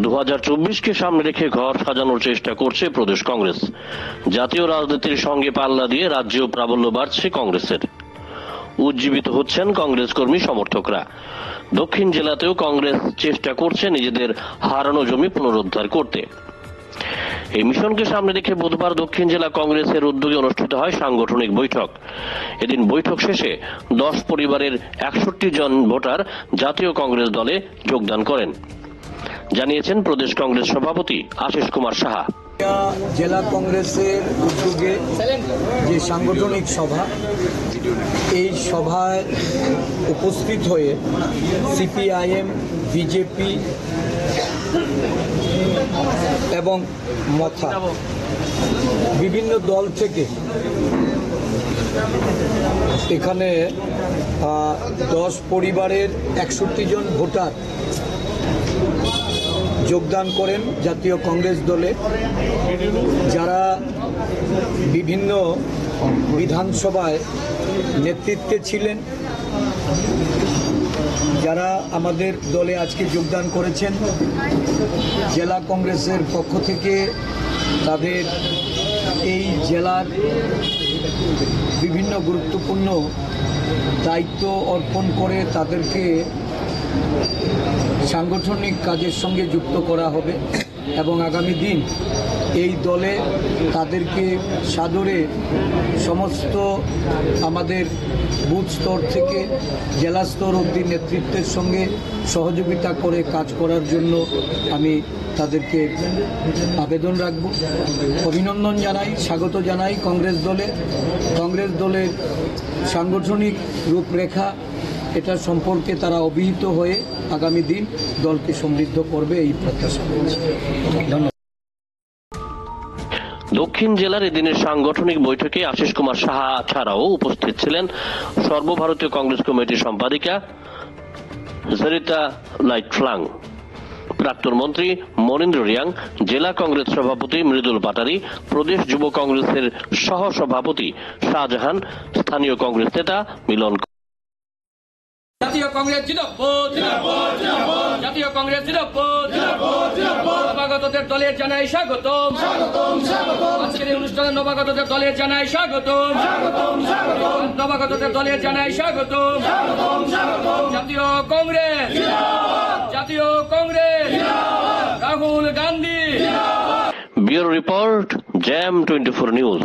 2024কে সামনে রেখে ঘর সাজানোর চেষ্টা করছে প্রদেশ কংগ্রেস। জাতীয় রাজনীতির সঙ্গে পাল্লা দিয়ে রাজ্যেও প্রাবল্য বাড়ছে কংগ্রেসের। উজ্জীবিত হচ্ছেন কংগ্রেস কর্মী সমর্থকরা। দক্ষিণ জেলাতেও কংগ্রেস চেষ্টা করছে নিজেদের হারানো জমি পুনরুদ্ধার করতে। এই মিশনকে সামনে রেখে বুধবার দক্ষিণ জেলা কংগ্রেসের উদ্যোগে অনুষ্ঠিত হয় সাংগঠনিক বৈঠক। এদিন বৈঠক শেষে 10 পরিবারের 61 জন ভোটার জাতীয় কংগ্রেস দলে যোগদান করেন, জানিয়েছেন প্রদেশ কংগ্রেস সভাপতি আশিস কুমার সাহা। জেলা কংগ্রেসের উদ্যোগে যে সাংগঠনিক সভা, এই সভায় উপস্থিত হয়ে সিপিআইএম, বিজেপি এবং মথা বিভিন্ন দল থেকে এখানে 10 পরিবারের 61 জন ভোটার যোগদান করেন জাতীয় কংগ্রেস দলে, যারা বিভিন্ন বিধানসভায় নেতৃত্বে ছিলেন, যারা আমাদের দলে আজকে যোগদান করেছেন। জেলা কংগ্রেসের পক্ষ থেকে তাদের এই জেলার বিভিন্ন গুরুত্বপূর্ণ দায়িত্ব অর্পণ করে তাদেরকে সাংগঠনিক কাজের সঙ্গে যুক্ত করা হবে এবং আগামী দিন এই দলে তাদেরকে সাদরে সমস্ত আমাদের বুথ স্তর থেকে জেলা স্তর অবধি নেতৃত্বের সঙ্গে সহযোগিতা করে কাজ করার জন্য আমি তাদেরকে আবেদন রাখব। অভিনন্দন জানাই, স্বাগত জানাই কংগ্রেস দলের সাংগঠনিক রূপরেখা এটা সম্পর্কে তারা অভিহিত হয়ে আগামী দিন দলকে সমৃদ্ধ করবে এই প্রত্যাশা করছি। ধন্যবাদ। দক্ষিণ জেলার এদিনের সাংগঠনিক বৈঠকে আশিস কুমার সাহা ছাড়াও উপস্থিত ছিলেন সর্বভারতীয় কংগ্রেস কমিটির সম্পাদিকা জরিতা লাইটফ্লাং, প্রাক্তন মন্ত্রী মনীন্দ্র রিয়াং, জেলা কংগ্রেস সভাপতি মৃদুল পাটারি, প্রদেশ যুব কংগ্রেসের সহ সভাপতি শাহজাহান, স্থানীয় কংগ্রেস নেতা মিলন। জাতীয় কংগ্রেস জিন্দাবাদ, জাতীয় কংগ্রেস জিন্দাবাদ। নবাগতদের দলে জানাই স্বাগতম, আজকের এই অনুষ্ঠানে নবাগতদের দলে জানাই স্বাগতম, নবাগতদের দলে জানাই স্বাগতম। জাতীয় কংগ্রেস, জাতীয় Congress, Rahul Gandhi. Bureau report, jam 24 news.